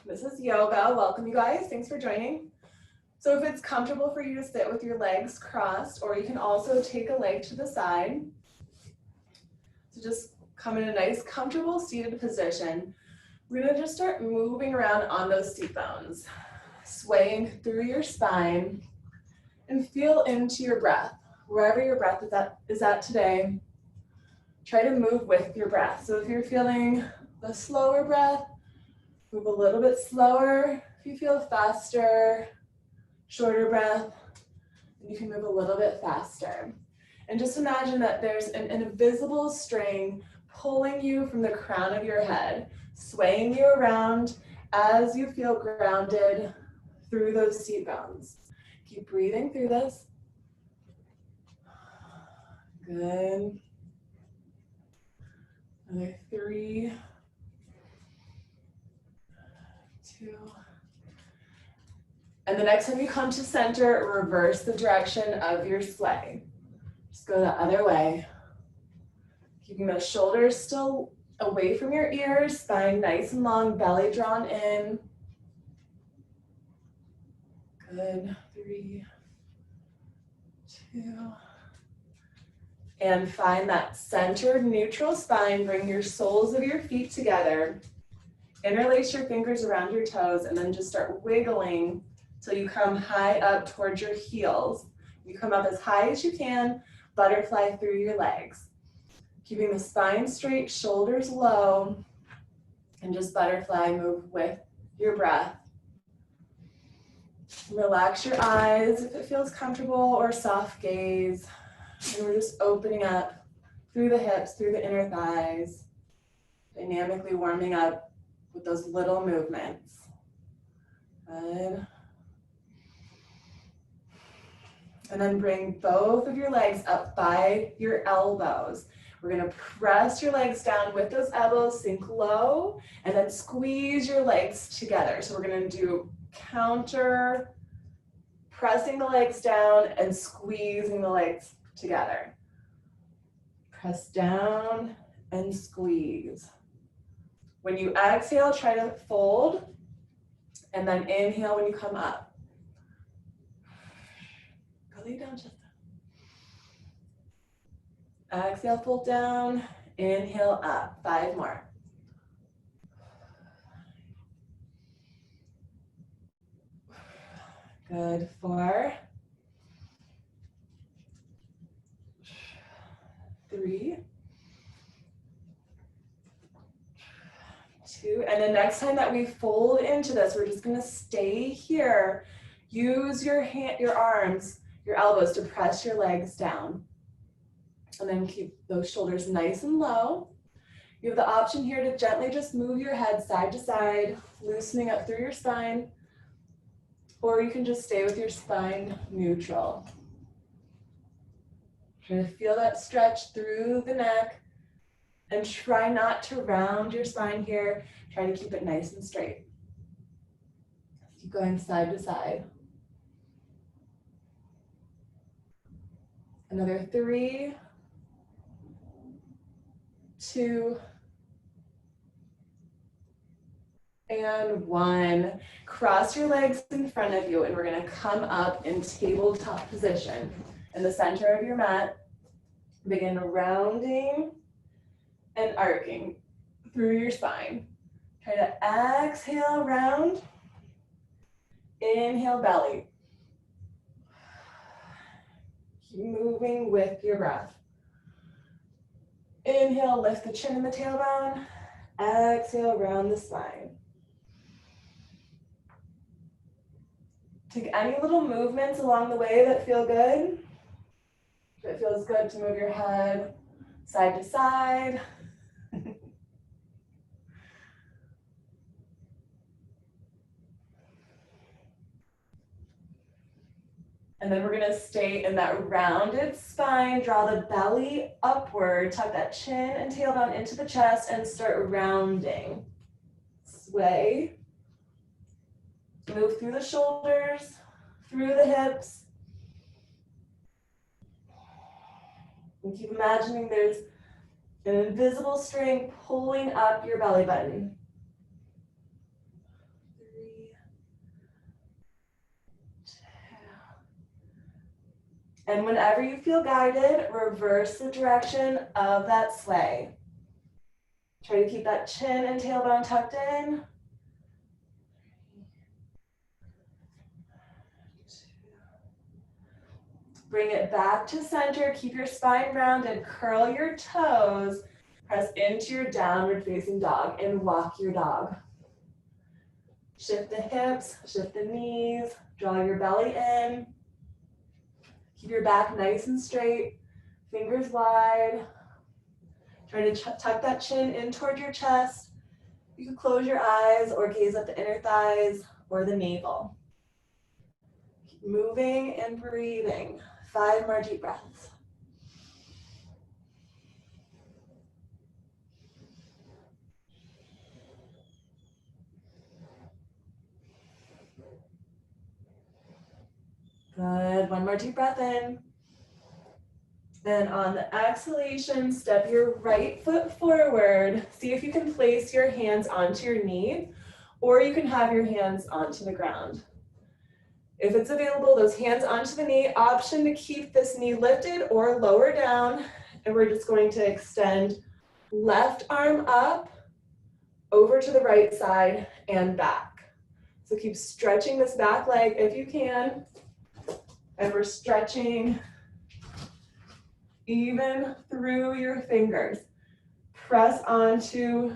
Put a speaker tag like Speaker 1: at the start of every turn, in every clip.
Speaker 1: This is yoga. Welcome, you guys. Thanks for joining. So if it's comfortable for you to sit with your legs crossed, or you can also take a leg to the side. So just come in a nice, comfortable seated position. We're gonna just start moving around on those seat bones, swaying through your spine, and feel into your breath. Wherever your breath is at today, try to move with your breath. So if you're feeling the slower breath, move a little bit slower. If you feel faster, shorter breath, you can move a little bit faster. And just imagine that there's an invisible string pulling you from the crown of your head, swaying you around as you feel grounded through those seat bones. Keep breathing through this. Good. Another 3, 2. And the next time you come to center, reverse the direction of your sway. Just go the other way. Keeping those shoulders still away from your ears, spine nice and long, belly drawn in. Good. 3, 2. And find that centered neutral spine. Bring your soles of your feet together. Interlace your fingers around your toes and then just start wiggling till you come high up towards your heels. You come up as high as you can, butterfly through your legs. Keeping the spine straight, shoulders low, and just butterfly move with your breath. Relax your eyes if it feels comfortable, or soft gaze. And we're just opening up through the hips, through the inner thighs, dynamically warming up with those little movements. Good. And then bring both of your legs up by your elbows. We're gonna press your legs down with those elbows, sink low, and then squeeze your legs together. So we're gonna do counter, pressing the legs down and squeezing the legs together. Press down and squeeze. When you exhale, try to fold, and then inhale when you come up. Go lay down, just exhale, fold down, inhale up. 5 more. Good. 4, 3, 2, and the next time that we fold into this, we're just gonna stay here. Use your arms, your elbows to press your legs down. And then keep those shoulders nice and low. You have the option here to gently just move your head side to side, loosening up through your spine, or you can just stay with your spine neutral. Try to feel that stretch through the neck, and try not to round your spine here. Try to keep it nice and straight. Keep going side to side. Another 3, 2, and 1. Cross your legs in front of you, and we're gonna come up in tabletop position. In the center of your mat, begin rounding and arcing through your spine. Try to exhale, round. Inhale, belly. Keep moving with your breath. Inhale, lift the chin and the tailbone. Exhale, round the spine. Take any little movements along the way that feel good. If it feels good to move your head side to side. And then we're gonna stay in that rounded spine, draw the belly upward, tuck that chin and tailbone into the chest, and start rounding. Sway. Move through the shoulders, through the hips. And keep imagining there's an invisible string pulling up your belly button. 3, 2. And whenever you feel guided, reverse the direction of that sway. Try to keep that chin and tailbone tucked in. 2. Bring it back to center. Keep your spine rounded. Curl your toes. Press into your downward facing dog and walk your dog. Shift the hips, shift the knees, draw your belly in. Keep your back nice and straight, fingers wide. Try to tuck that chin in toward your chest. You can close your eyes or gaze at the inner thighs or the navel. Keep moving and breathing. 5 more deep breaths. Good. 1 more deep breath in. Then on the exhalation, step your right foot forward. See if you can place your hands onto your knee, or you can have your hands onto the ground. If it's available, those hands onto the knee, option to keep this knee lifted or lower down. And we're just going to extend left arm up, over to the right side and back. So keep stretching this back leg if you can. And we're stretching even through your fingers. Press onto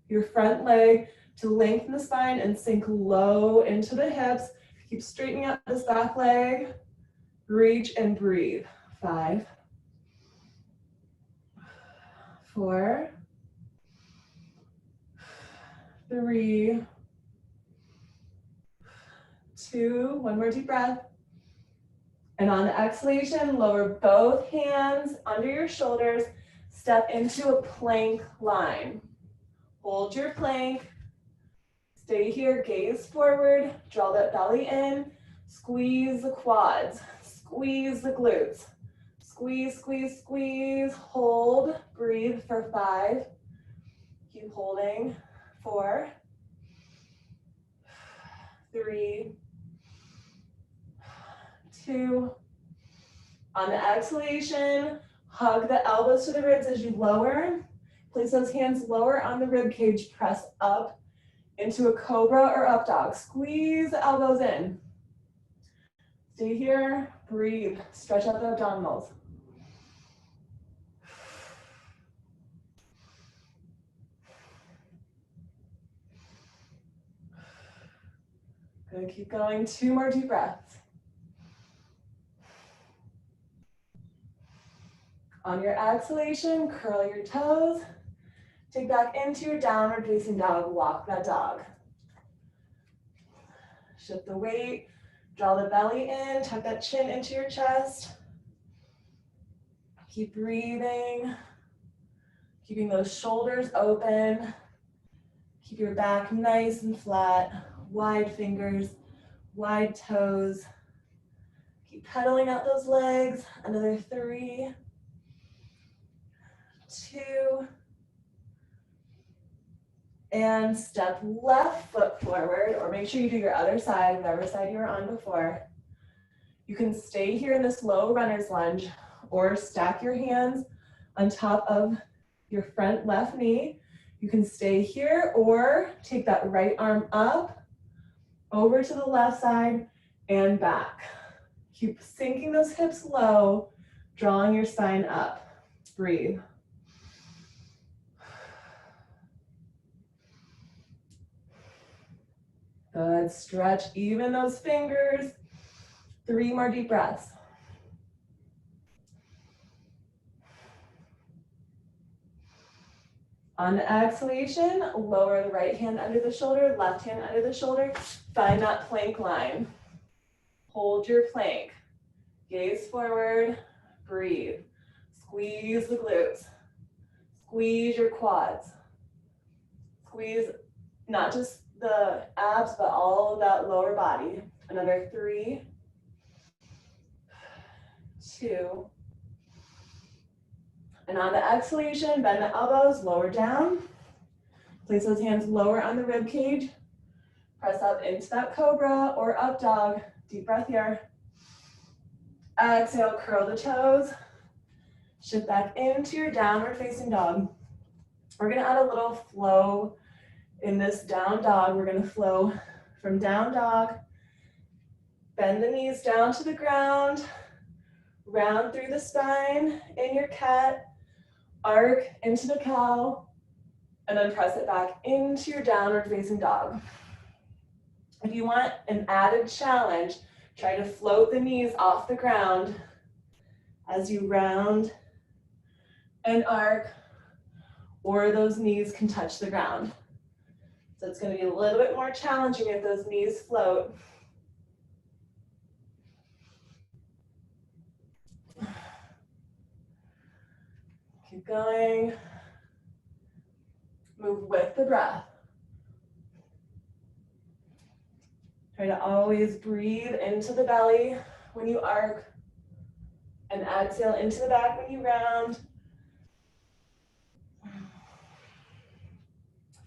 Speaker 1: your front leg to lengthen the spine and sink low into the hips. Keep straightening out this back leg. Reach and breathe. 5, 4, 3, 2, 1 more deep breath. And on the exhalation, lower both hands under your shoulders. Step into a plank line. Hold your plank. Stay here, gaze forward, draw that belly in, squeeze the quads, squeeze the glutes. Squeeze, squeeze, squeeze, hold, breathe for 5. Keep holding. 4, 3, 2. On the exhalation, hug the elbows to the ribs as you lower. Place those hands lower on the rib cage, press up into a cobra or up dog. Squeeze the elbows in. Stay here, breathe, stretch out the abdominals. Good, keep going, 2 more deep breaths. On your exhalation, curl your toes. Take back into your downward facing dog, walk that dog. Shift the weight, draw the belly in, tuck that chin into your chest. Keep breathing, keeping those shoulders open. Keep your back nice and flat, wide fingers, wide toes. Keep pedaling out those legs, another 3, 2, and step left foot forward, or make sure you do your other side, whatever side you were on before. You can stay here in this low runner's lunge, or stack your hands on top of your front left knee. You can stay here, or take that right arm up, over to the left side, and back. Keep sinking those hips low, drawing your spine up. Breathe. Good, stretch even those fingers. 3 more deep breaths. On the exhalation, lower the right hand under the shoulder, left hand under the shoulder. Find that plank line. Hold your plank. Gaze forward, breathe. Squeeze the glutes. Squeeze your quads. Squeeze not just the abs, but all of that lower body. Another 3, 2. And on the exhalation, bend the elbows, lower down. Place those hands lower on the rib cage. Press up into that cobra or up dog. Deep breath here. Exhale, curl the toes. Shift back into your downward facing dog. We're gonna add a little flow in this down dog. We're gonna flow from down dog, bend the knees down to the ground, round through the spine in your cat, arc into the cow, and then press it back into your downward facing dog. If you want an added challenge, try to float the knees off the ground as you round and arc, or those knees can touch the ground. So it's going to be a little bit more challenging if those knees float. Keep going. Move with the breath. Try to always breathe into the belly when you arc and exhale into the back when you round.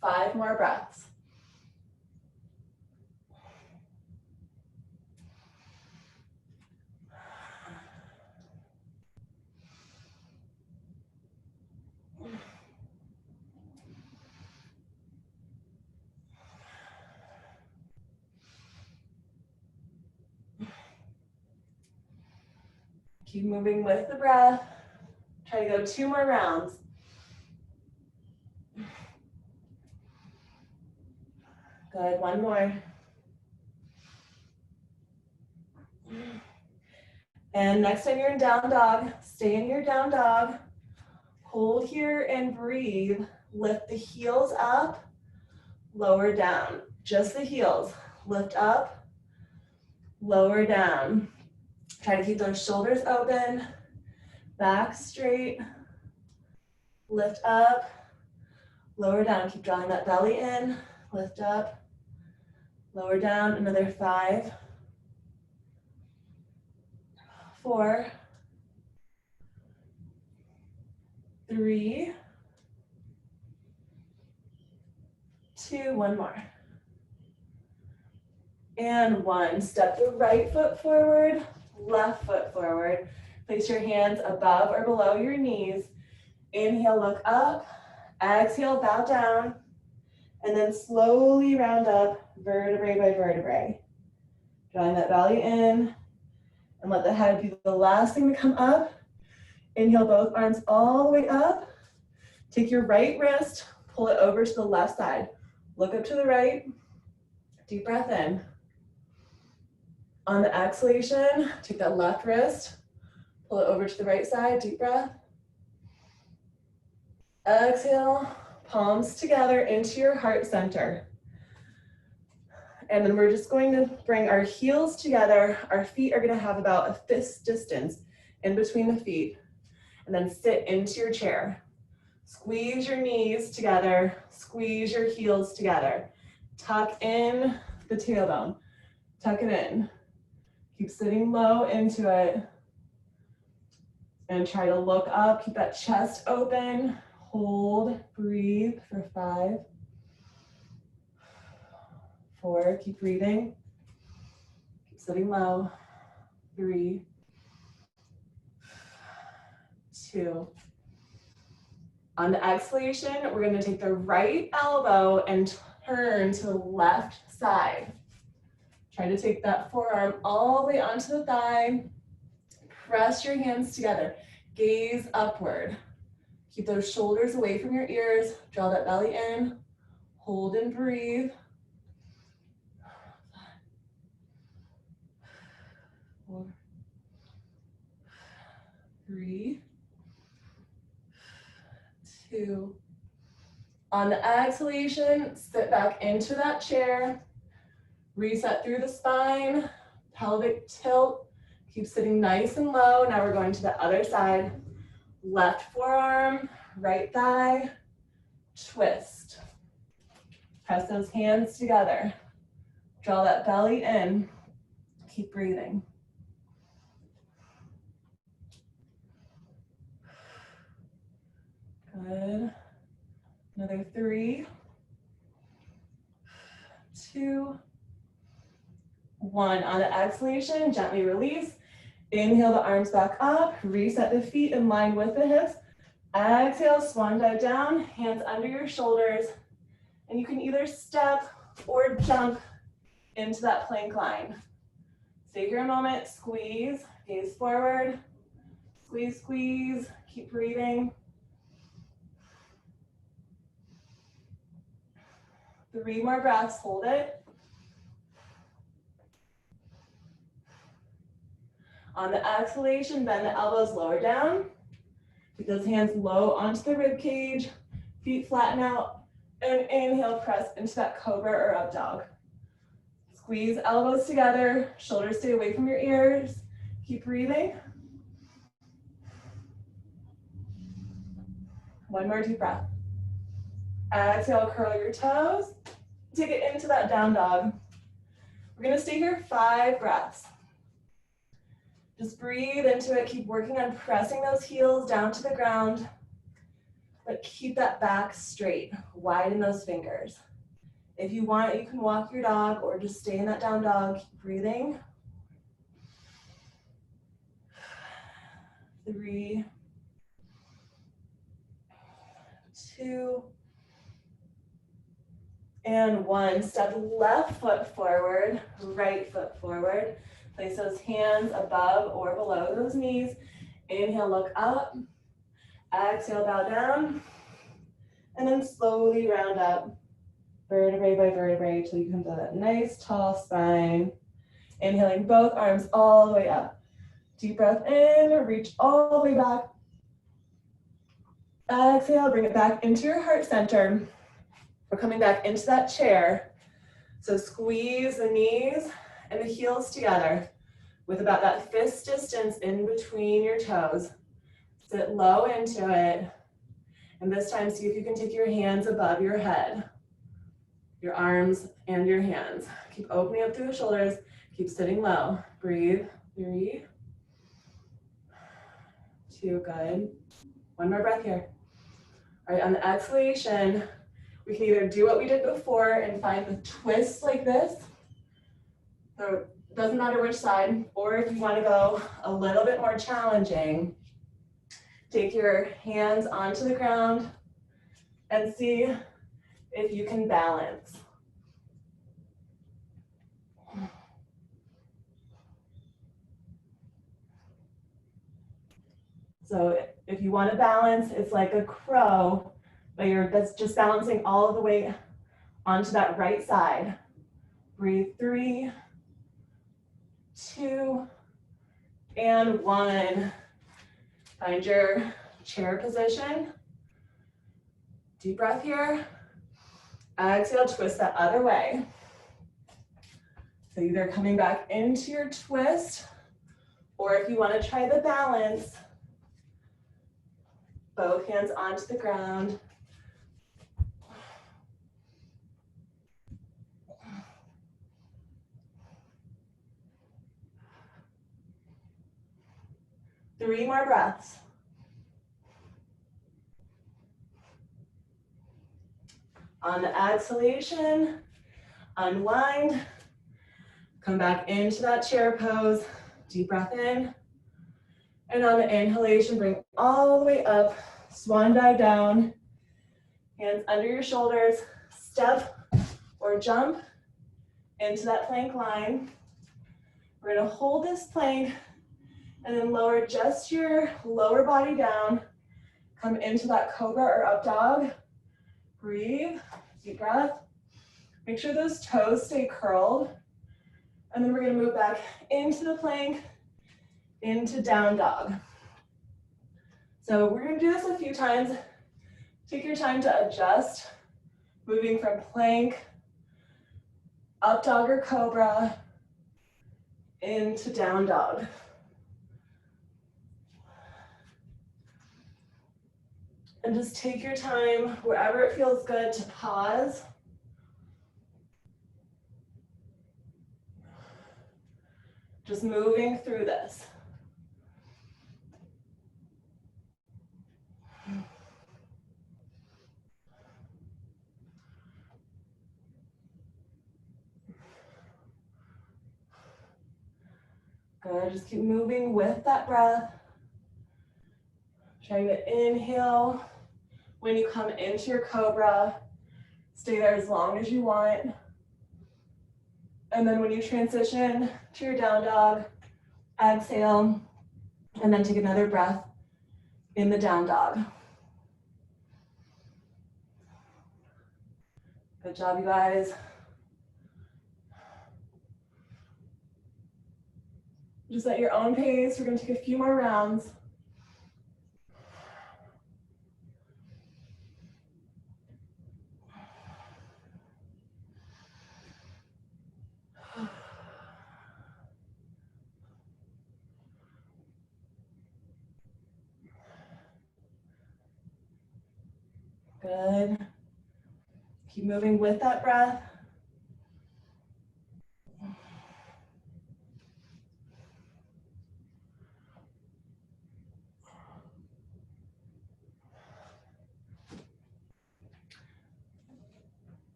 Speaker 1: 5 more breaths. Keep moving with the breath. Try to go 2 more rounds. Good, 1 more. And next time you're in down dog, stay in your down dog. Hold here and breathe. Lift the heels up, lower down. Just the heels. Lift up, lower down. Try to keep those shoulders open, back straight, lift up, lower down. Keep drawing that belly in, lift up, lower down. Another 5, 4, 3, 2, 1 more. And 1. Step the right foot forward, left foot forward. Place your hands above or below your knees. Inhale, look up. Exhale, bow down. And then slowly round up, vertebrae by vertebrae. Drawing that belly in. And let the head be the last thing to come up. Inhale, both arms all the way up. Take your right wrist, pull it over to the left side. Look up to the right. Deep breath in. On the exhalation, take that left wrist, pull it over to the right side, deep breath. Exhale, palms together into your heart center. And then we're just going to bring our heels together. Our feet are gonna have about a fist distance in between the feet. And then sit into your chair. Squeeze your knees together, squeeze your heels together. Tuck in the tailbone, tuck it in. Keep sitting low into it. And try to look up, keep that chest open. Hold, breathe for 5, 4, keep breathing. Keep sitting low. 3, 2. On the exhalation, we're gonna take the right elbow and turn to the left side. Try to take that forearm all the way onto the thigh. Press your hands together. Gaze upward. Keep those shoulders away from your ears. Draw that belly in. Hold and breathe. 4, 3, 2. On the exhalation, sit back into that chair. Reset through the spine, pelvic tilt. Keep sitting nice and low. Now we're going to the other side. Left forearm, right thigh, twist. Press those hands together. Draw that belly in. Keep breathing. Good. Another 3, 2, 1. On the exhalation, gently release. Inhale the arms back up, reset the feet in line with the hips. Exhale, swan dive down, hands under your shoulders. And you can either step or jump into that plank line. Stay here a moment, squeeze, gaze forward, squeeze, squeeze, keep breathing. 3 more breaths, hold it. On the exhalation, bend the elbows lower down. Keep those hands low onto the rib cage, feet flatten out, and inhale, press into that cobra or up dog. Squeeze elbows together, shoulders stay away from your ears. Keep breathing. 1 more deep breath. Exhale, curl your toes. Take it into that down dog. We're gonna stay here 5 breaths. Just breathe into it. Keep working on pressing those heels down to the ground. But keep that back straight. Widen those fingers. If you want, you can walk your dog or just stay in that down dog. Keep breathing. 3, 2, and 1. Step left foot forward, right foot forward. Place those hands above or below those knees. Inhale, look up. Exhale, bow down. And then slowly round up, vertebrae by vertebrae, till you come to that nice tall spine. Inhaling both arms all the way up. Deep breath in, reach all the way back. Exhale, bring it back into your heart center. We're coming back into that chair. So squeeze the knees and the heels together with about that fist distance in between your toes. Sit low into it. And this time, see if you can take your hands above your head, your arms and your hands. Keep opening up through the shoulders. Keep sitting low. Breathe. 3, 2, good. 1 more breath here. All right, on the exhalation, we can either do what we did before and find the twist like this. So it doesn't matter which side, or if you want to go a little bit more challenging, take your hands onto the ground and see if you can balance. So if you want to balance, it's like a crow, but that's just balancing all of the weight onto that right side. Breathe. 3, 2, and 1. Find your chair position. Deep breath here. Exhale, twist that other way. So either coming back into your twist, or if you want to try the balance, both hands onto the ground. Three more breaths. On the exhalation, unwind. Come back into that chair pose. Deep breath in. And on the inhalation, bring all the way up. Swan dive down. Hands under your shoulders. Step or jump into that plank line. We're going to hold this plank and then lower just your lower body down. Come into that cobra or up dog. Breathe. Deep breath. Make sure those toes stay curled. And then we're going to move back into the plank, into down dog. So we're going to do this a few times. Take your time to adjust, moving from plank, up dog or cobra, into down dog. And just take your time, wherever it feels good, to pause. Just moving through this. Good, just keep moving with that breath. Trying to inhale when you come into your cobra. Stay there as long as you want. And then when you transition to your down dog, exhale, and then take another breath in the down dog. Good job, you guys. Just at your own pace, we're gonna take a few more rounds. Good. Keep moving with that breath.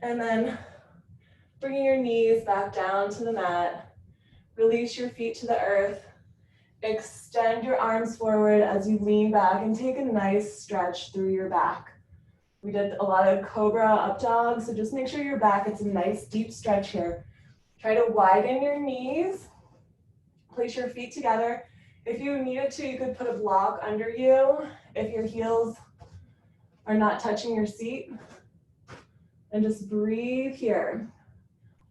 Speaker 1: And then bringing your knees back down to the mat. Release your feet to the earth. Extend your arms forward as you lean back and take a nice stretch through your back. We did a lot of cobra up dog, so just make sure your back gets a nice deep stretch here. Try to widen your knees. Place your feet together. If you needed to, you could put a block under you if your heels are not touching your seat. And just breathe here.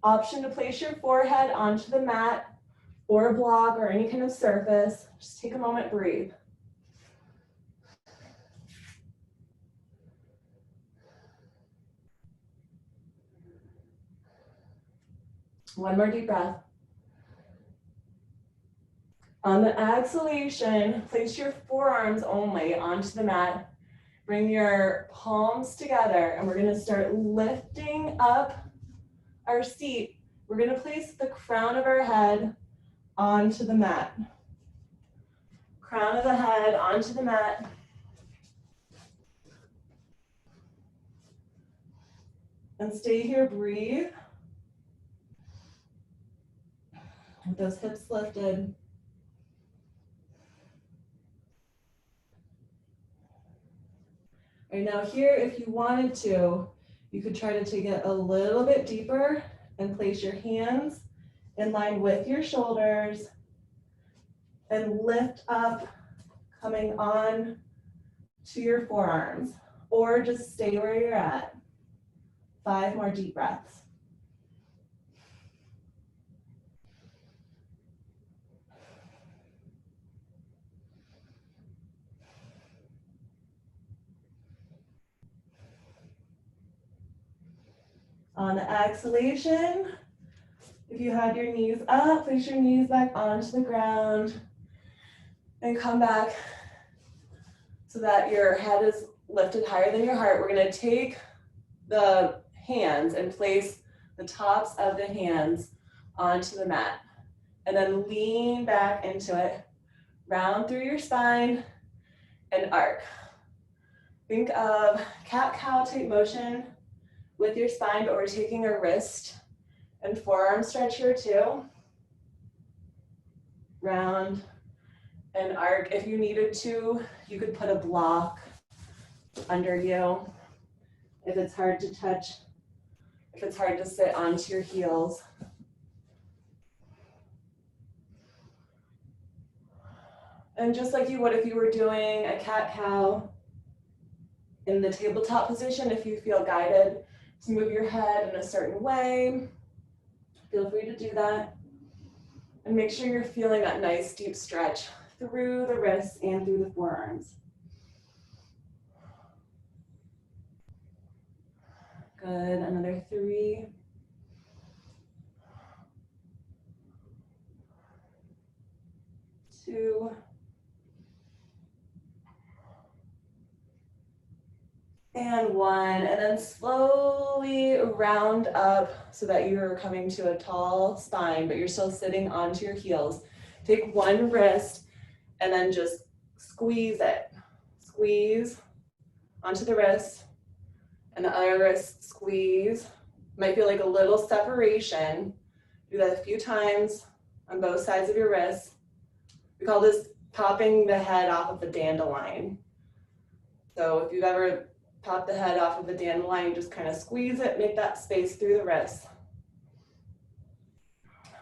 Speaker 1: Option to place your forehead onto the mat or a block or any kind of surface. Just take a moment, breathe. One more deep breath. On the exhalation, place your forearms only onto the mat. Bring your palms together and we're gonna start lifting up our seat. We're gonna place the crown of our head onto the mat. Crown of the head onto the mat. And stay here, breathe. With those hips lifted. Right now here, if you wanted to, you could try to take it a little bit deeper and place your hands in line with your shoulders and lift up, coming on to your forearms, or just stay where you're at. 5 more deep breaths. On the exhalation, if you had your knees up, place your knees back onto the ground and come back so that your head is lifted higher than your heart. We're gonna take the hands and place the tops of the hands onto the mat and then lean back into it. Round through your spine and arc. Think of cat-cow type motion with your spine, but we're taking a wrist and forearm stretch here too. Round and arc. If you needed to, you could put a block under you if it's hard to touch, if it's hard to sit onto your heels. And just like you would if you were doing a cat-cow in the tabletop position, if you feel guided to move your head in a certain way, feel free to do that. And make sure you're feeling that nice deep stretch through the wrists and through the forearms. Good, another 3. 2. And 1, and then slowly round up so that you're coming to a tall spine, but you're still sitting onto your heels. Take one wrist and then just squeeze it. Squeeze onto the wrist, and the other wrist squeeze. Might feel like a little separation. Do that a few times. on both sides of your wrists. We call this popping the head off of a dandelion. So if you've ever popped the head off of a dandelion, just kind of squeeze it, make that space through the wrist.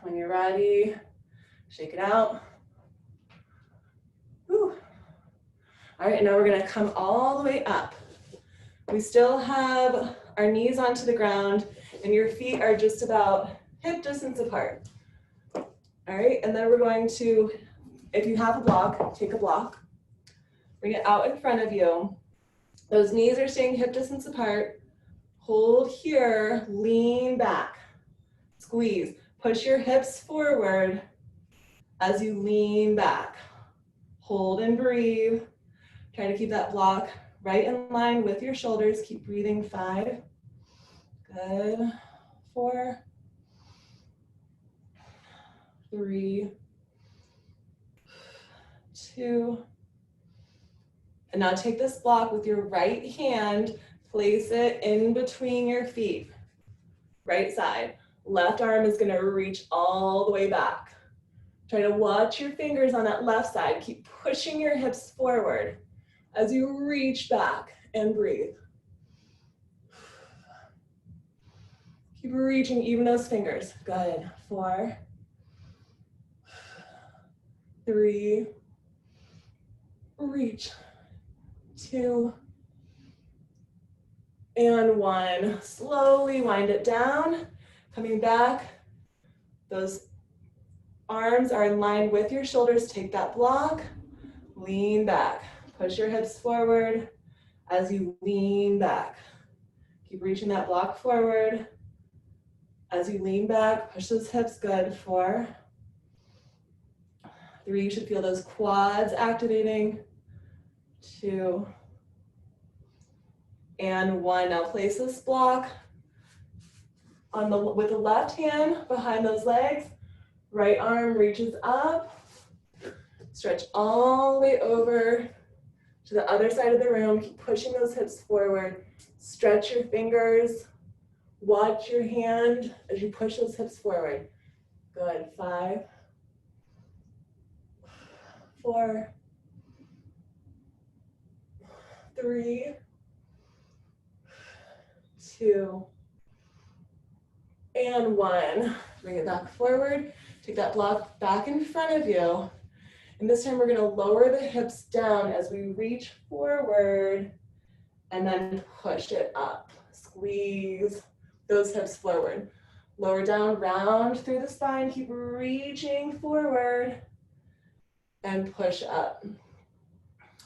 Speaker 1: When you're ready, shake it out. Whew. All right, now we're gonna come all the way up. We still have our knees onto the ground and your feet are just about hip distance apart. All right, and then we're going to, if you have a block, take a block. Bring it out in front of you. Those knees are staying hip distance apart. Hold here, lean back, squeeze. Push your hips forward as you lean back. Hold and breathe. Try to keep that block right in line with your shoulders. Keep breathing. 5. Good. 4. 3. 2. And now take this block with your right hand, place it in between your feet. Right side. Left arm is gonna reach all the way back. Try to watch your fingers on that left side. Keep pushing your hips forward as you reach back and breathe. Keep reaching even those fingers. Good. 4, 3, reach. 2, and 1. Slowly wind it down. Coming back. Those arms are in line with your shoulders. Take that block. Lean back. Push your hips forward as you lean back. Keep reaching that block forward. As you lean back, push those hips. Good. 4, 3, you should feel those quads activating. 2, and 1. Now place this block on with the left hand behind those legs. Right arm reaches up. Stretch all the way over to the other side of the room. Keep pushing those hips forward. Stretch your fingers. Watch your hand as you push those hips forward. Good. 5, 4, 3, 2, and 1. Bring it back forward. Take that block back in front of you. And this time we're going to lower the hips down as we reach forward and then push it up. Squeeze those hips forward. Lower down, round through the spine. Keep reaching forward and push up.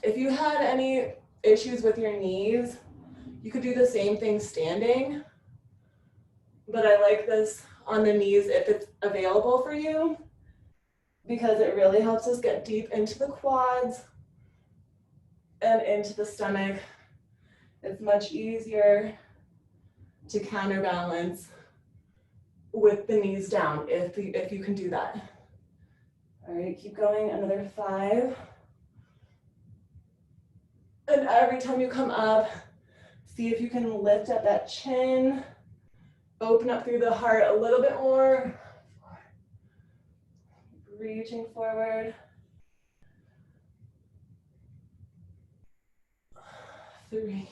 Speaker 1: If you had any issues with your knees, you could do the same thing standing, but I like this on the knees if it's available for you because it really helps us get deep into the quads and into the stomach. It's much easier to counterbalance with the knees down if you can do that. All right, keep going, another 5. And every time you come up, see if you can lift up that chin, open up through the heart a little bit more. Reaching forward. 3.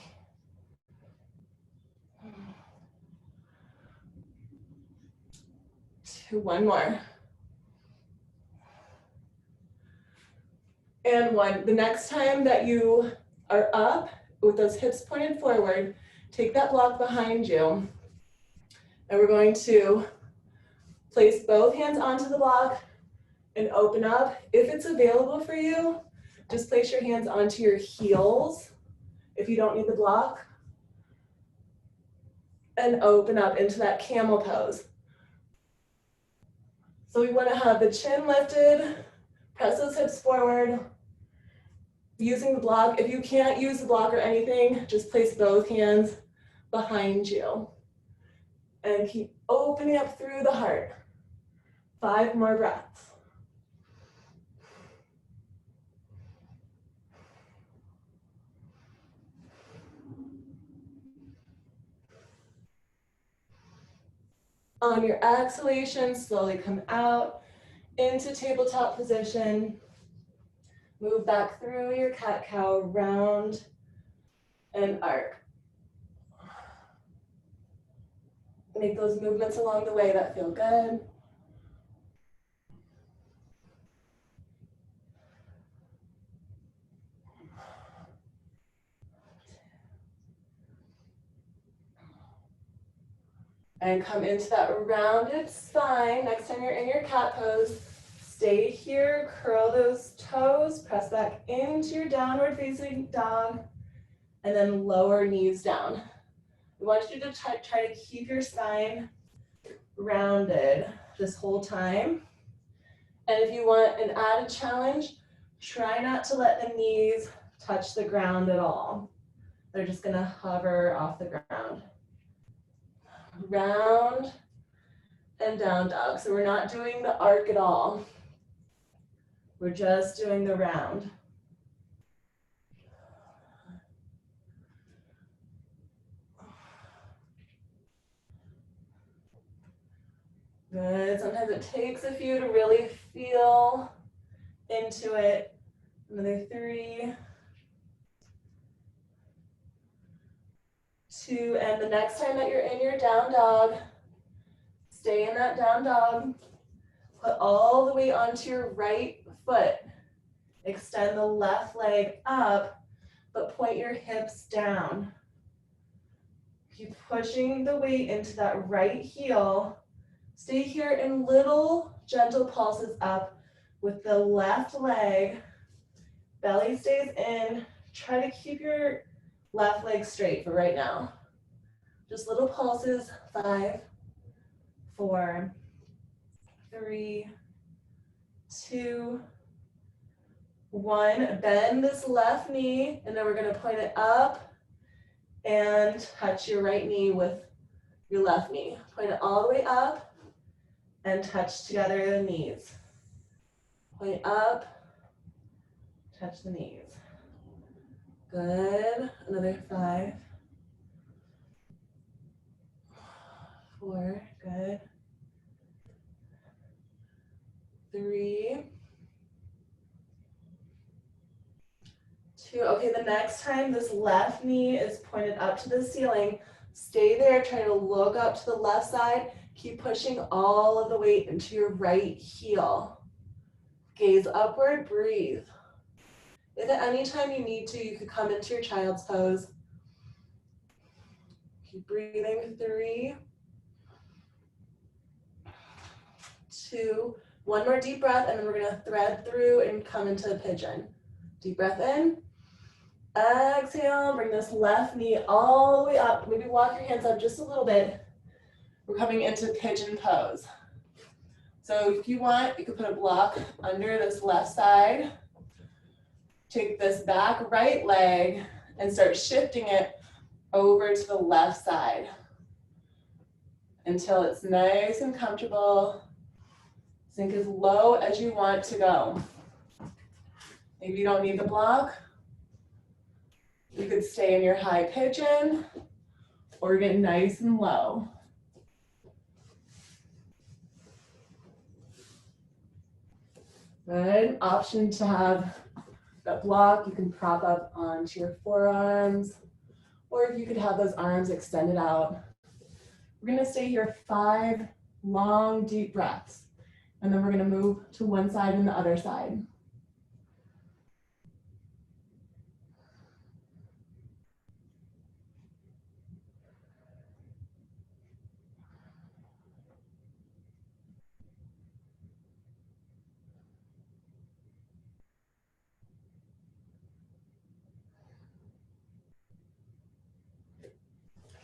Speaker 1: 2, 1 more. And 1. The next time that you are up with those hips pointed forward, take that block behind you. And we're going to place both hands onto the block and open up. If it's available for you, just place your hands onto your heels if you don't need the block. And open up into that camel pose. So we want to have the chin lifted, press those hips forward, using the block. If you can't use the block or anything, just place both hands behind you. And keep opening up through the heart. 5 more breaths. On your exhalation, slowly come out into tabletop position. Move back through your cat-cow, round and arc. Make those movements along the way that feel good. And come into that rounded spine. Next time you're in your cat pose, stay here, curl those toes, press back into your downward facing dog, and then lower knees down. We want you to try to keep your spine rounded this whole time. And if you want an added challenge, try not to let the knees touch the ground at all. They're just gonna hover off the ground. Round and down dog. So we're not doing the arc at all. We're just doing the round. Good. Sometimes it takes a few to really feel into it. Another 3, 2, and the next time that you're in your down dog, stay in that down dog. Put all the weight onto your right foot. Extend the left leg up, but point your hips down. Keep pushing the weight into that right heel. Stay here in little gentle pulses up with the left leg. Belly stays in. Try to keep your left leg straight for right now. Just little pulses. 5, 4, 3, 2, 1. Bend this left knee, and then we're going to point it up and touch your right knee with your left knee. Point it all the way up and touch together the knees. Point up, touch the knees. Good. Another 5, 4, good. 3, 2. Okay, the next time this left knee is pointed up to the ceiling, stay there, try to look up to the left side. Keep pushing all of the weight into your right heel. Gaze upward, breathe. If at any time you need to, you could come into your child's pose. Keep breathing. 3, 2, 1 more deep breath, and then we're gonna thread through and come into a pigeon. Deep breath in. Exhale, bring this left knee all the way up. Maybe walk your hands up just a little bit. We're coming into pigeon pose. So if you want, you could put a block under this left side. Take this back right leg and start shifting it over to the left side until it's nice and comfortable. Sink as low as you want to go. Maybe you don't need the block. You could stay in your high pigeon or get nice and low. Good. Option to have that block, you can prop up onto your forearms, or if you could have those arms extended out. We're gonna stay here 5 long, deep breaths, and then we're gonna move to one side and the other side.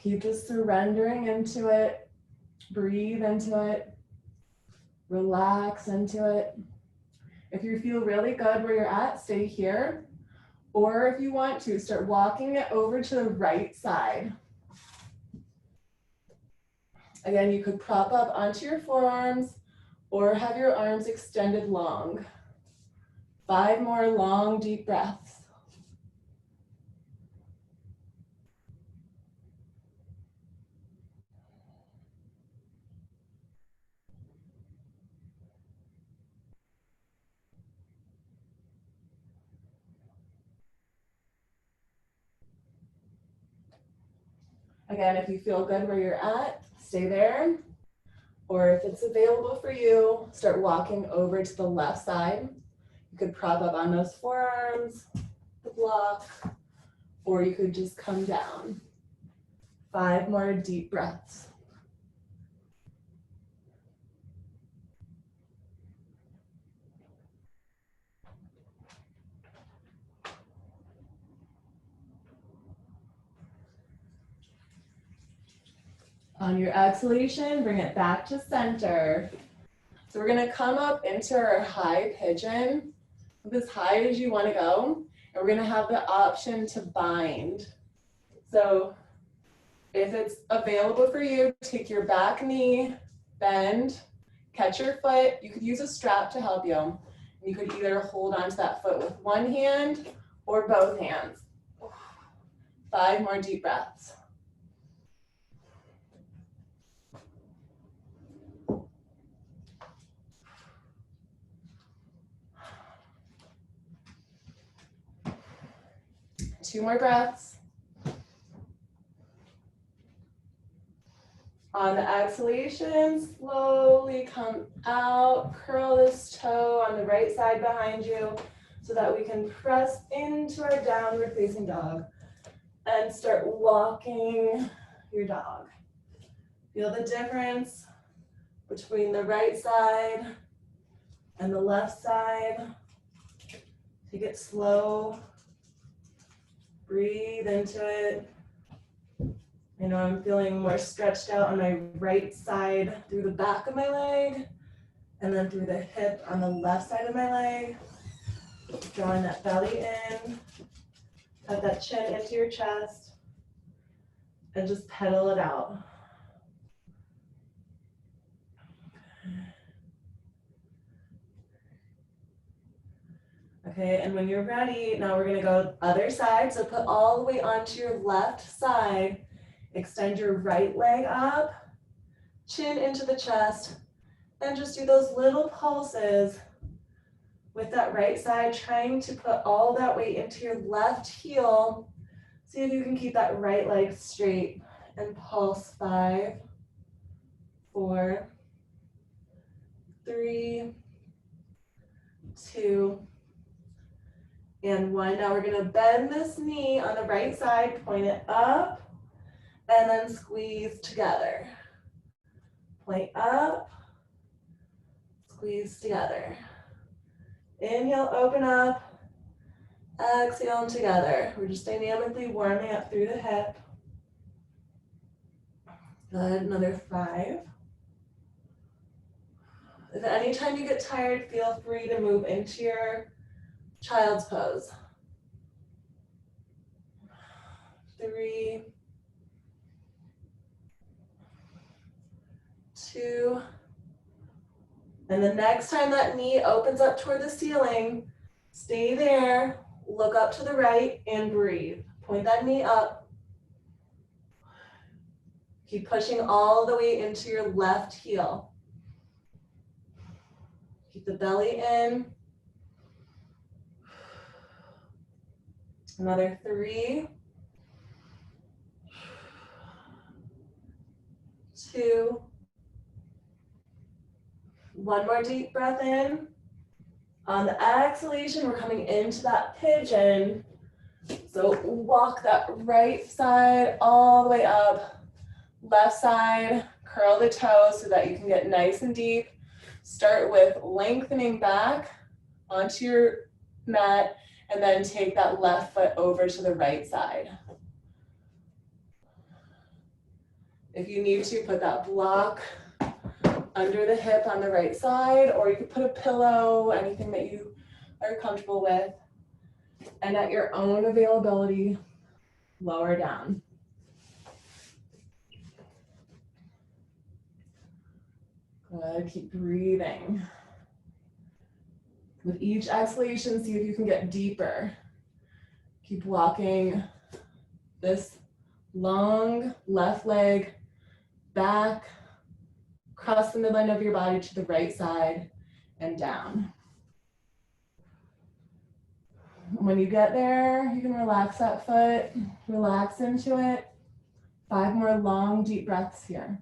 Speaker 1: Keep just surrendering into it. Breathe into it. Relax into it. If you feel really good where you're at, stay here. Or if you want to, start walking it over to the right side. Again, you could prop up onto your forearms or have your arms extended long. 5 more long, deep breaths. Again, if you feel good where you're at, stay there. Or if it's available for you, start walking over to the left side. You could prop up on those forearms, the block, or you could just come down. 5 more deep breaths. On your exhalation, bring it back to center. So we're gonna come up into our high pigeon, as high as you wanna go, and we're gonna have the option to bind. So if it's available for you, take your back knee, bend, catch your foot. You could use a strap to help you. And you could either hold onto that foot with one hand or both hands. 5 more deep breaths. Two more breaths. On the exhalation, slowly come out, curl this toe on the right side behind you so that we can press into our downward facing dog and start walking your dog. Feel the difference between the right side and the left side. Take it slow. Breathe into it. I know I'm feeling more stretched out on my right side through the back of my leg and then through the hip on the left side of my leg. Drawing that belly in. Have that chin into your chest and just pedal it out. Okay, and when you're ready, now we're gonna go other side. So put all the weight onto your left side. Extend your right leg up, chin into the chest, and just do those little pulses with that right side, trying to put all that weight into your left heel. See if you can keep that right leg straight and pulse. 5, 4, 3, 2, and 1. Now we're gonna bend this knee on the right side, point it up, and then squeeze together. Point up, squeeze together. Inhale, open up, exhale together. We're just dynamically warming up through the hip. Good, another 5. If at any time you get tired, feel free to move into your child's pose. 3, 2, and the next time that knee opens up toward the ceiling, stay there, look up to the right, and breathe. Point that knee up. Keep pushing all the way into your left heel. Keep the belly in. Another 3, 2, 1 more deep breath in. On the exhalation, we're coming into that pigeon. So walk that right side all the way up. Left side, curl the toes so that you can get nice and deep. Start with lengthening back onto your mat and then take that left foot over to the right side. If you need to, put that block under the hip on the right side, or you could put a pillow, anything that you are comfortable with. And at your own availability, lower down. Good, keep breathing. With each exhalation, see if you can get deeper. Keep walking this long left leg back, cross the midline of your body to the right side and down. When you get there, you can relax that foot, relax into it, 5 more long, deep breaths here.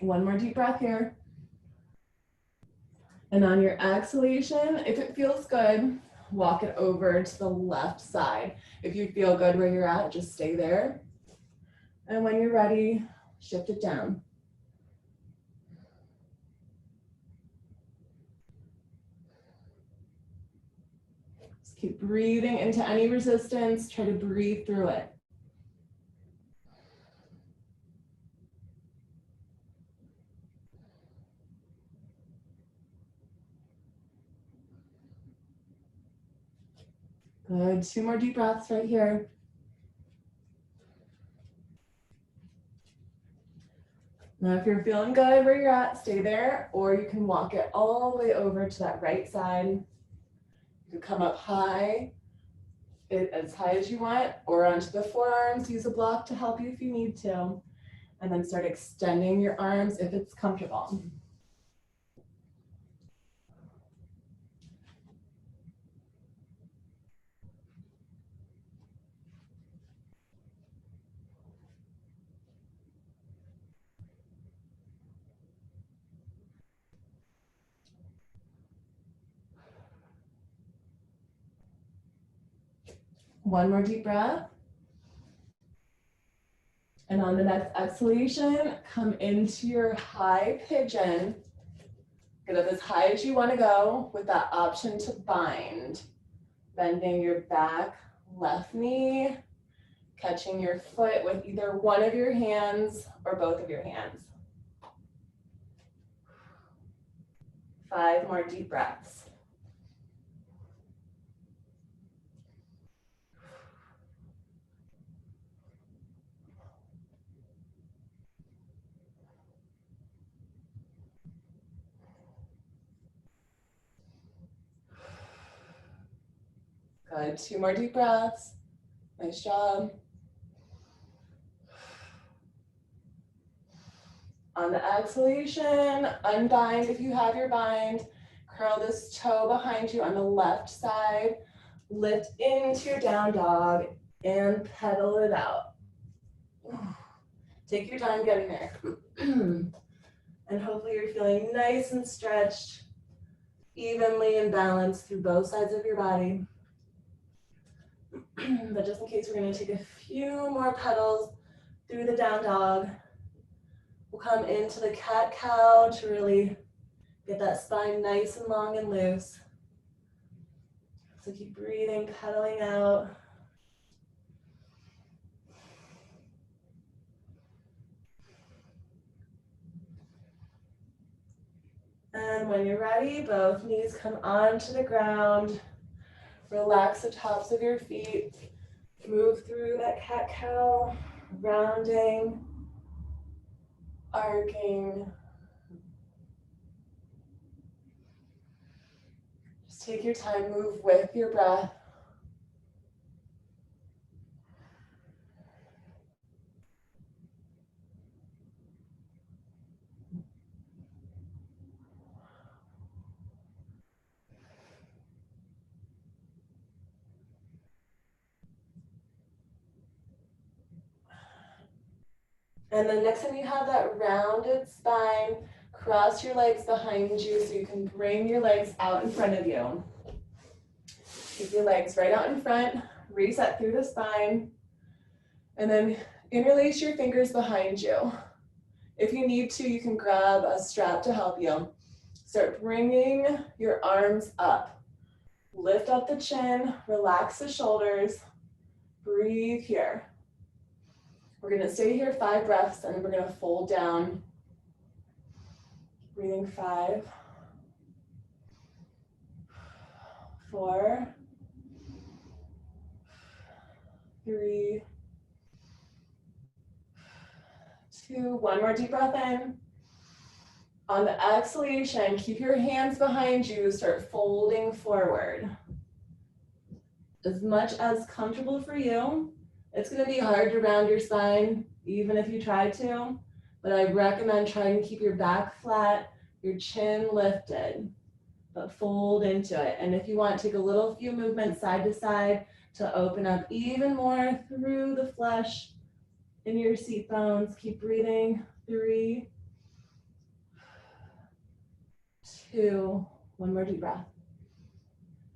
Speaker 1: One more deep breath here. And on your exhalation, if it feels good, walk it over to the left side. If you feel good where you're at, just stay there. And when you're ready, shift it down. Just keep breathing into any resistance. Try to breathe through it. Good. 2 more deep breaths right here. Now, if you're feeling good where you're at, stay there, or you can walk it all the way over to that right side. You can come up high, as high as you want, or onto the forearms. Use a block to help you if you need to. And then start extending your arms if it's comfortable. One more deep breath. And on the next exhalation, come into your high pigeon. Get up as high as you want to go with that option to bind. Bending your back left knee, catching your foot with either one of your hands or both of your hands. 5 more deep breaths. Good. 2 more deep breaths. Nice job. On the exhalation, unbind if you have your bind. Curl this toe behind you on the left side. Lift into your down dog and pedal it out. Take your time getting there. And hopefully you're feeling nice and stretched, evenly and balanced through both sides of your body. But just in case, we're going to take a few more pedals through the down dog. We'll come into the cat-cow to really get that spine nice and long and loose. So keep breathing, pedaling out. And when you're ready, both knees come onto the ground. Relax the tops of your feet. Move through that cat-cow, rounding, arcing. Just take your time, move with your breath. And then next time you have that rounded spine, cross your legs behind you so you can bring your legs out in front of you. Keep your legs right out in front, reset through the spine, and then interlace your fingers behind you. If you need to, you can grab a strap to help you. Start bringing your arms up. Lift up the chin, relax the shoulders, breathe here. We're gonna stay here 5 breaths and we're gonna fold down. Breathing 5, 4, 3, 2, 1 more deep breath in. On the exhalation, keep your hands behind you, start folding forward. as much as comfortable for you. It's gonna be hard to round your spine, even if you try to, but I recommend trying to keep your back flat, your chin lifted, but fold into it. And if you want, take a few movements side to side to open up even more through the flesh in your seat bones. Keep breathing. 3, 2, one more deep breath.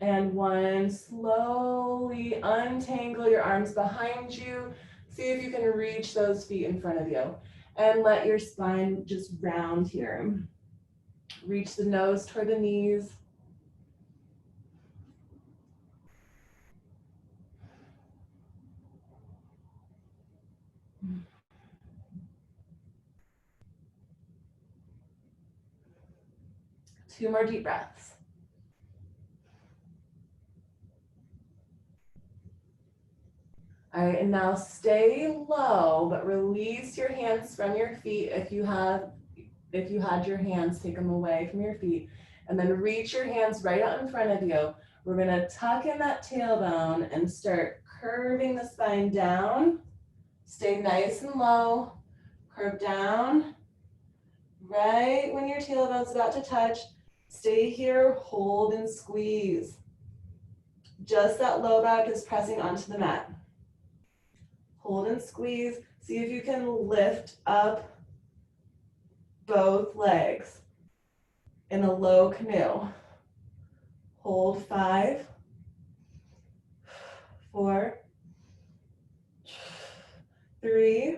Speaker 1: And 1, slowly untangle your arms behind you. See if you can reach those feet in front of you. And let your spine just round here. Reach the nose toward the knees. Two more deep breaths. All right, and now stay low, but release your hands from your feet. If you had your hands, take them away from your feet, and then reach your hands right out in front of you. We're gonna tuck in that tailbone and start curving the spine down. Stay nice and low, curve down. Right when your tailbone's about to touch, stay here, hold and squeeze. Just that low back is pressing onto the mat. Hold and squeeze. See if you can lift up both legs in a low canoe. Hold 5, 4, 3,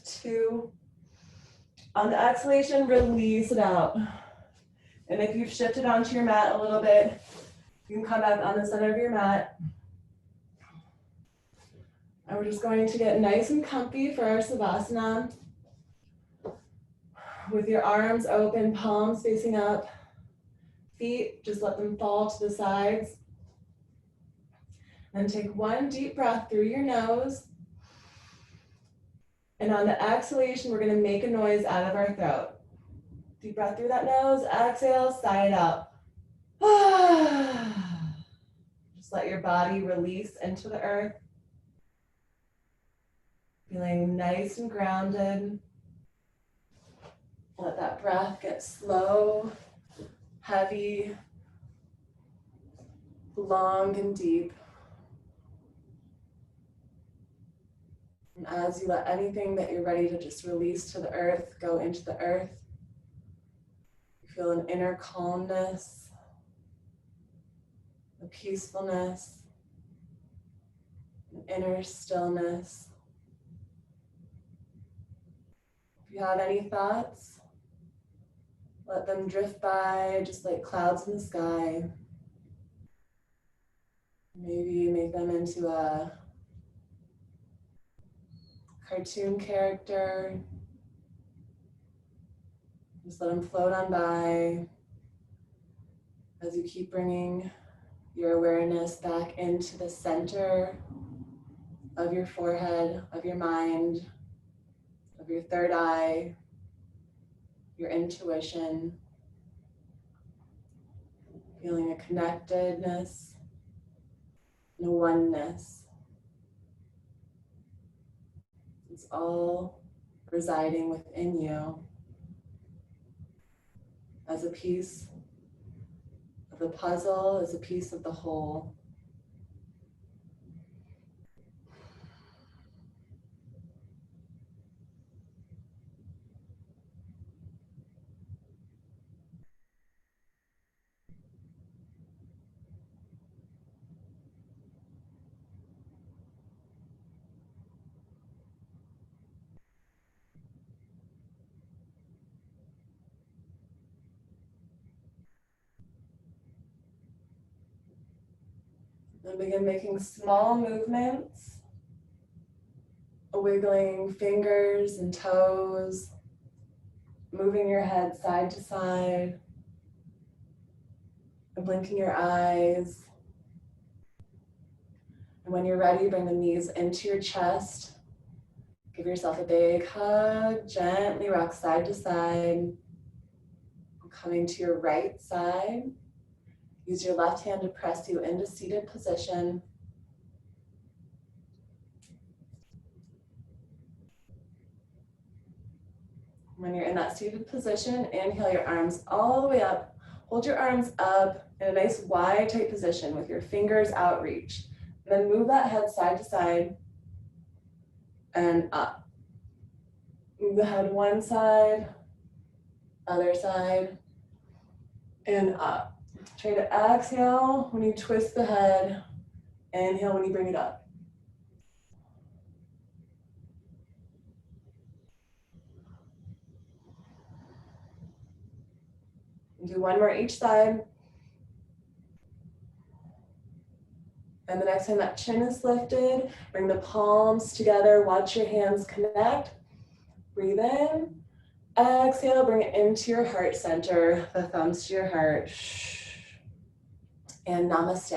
Speaker 1: 2. On the exhalation, release it out. And if you've shifted onto your mat a little bit, you can come back on the center of your mat. And we're just going to get nice and comfy for our Savasana. With your arms open, palms facing up. Feet, just let them fall to the sides. And take 1 deep breath through your nose. And on the exhalation, we're going to make a noise out of our throat. Deep breath through that nose, exhale, sigh it out. Just let your body release into the earth. Feeling nice and grounded. Let that breath get slow, heavy, long and deep. And as you let anything that you're ready to just release to the earth go into the earth, you feel an inner calmness, a peacefulness, an inner stillness. If you have any thoughts, let them drift by just like clouds in the sky. Maybe make them into a cartoon character. Just let them float on by as you keep bringing your awareness back into the center of your forehead, of your mind, of your third eye, your intuition, feeling a connectedness and a oneness. It's all residing within you as a piece of the puzzle, as a piece of the whole. Then begin making small movements, wiggling fingers and toes, moving your head side to side, and blinking your eyes. And when you're ready, bring the knees into your chest. Give yourself a big hug, gently rock side to side. Coming to your right side, Use your left hand to press you into seated position. When you're in that seated position, inhale your arms all the way up. Hold your arms up in a nice wide, tight position with your fingers out reach. And then move that head side to side and up. Move the head one side, other side, and up. Try to exhale when you twist the head. Inhale when you bring it up. Do one more each side. And the next time that chin is lifted, bring the palms together. Watch your hands connect. Breathe in. Exhale, bring it into your heart center, the thumbs to your heart. And namaste.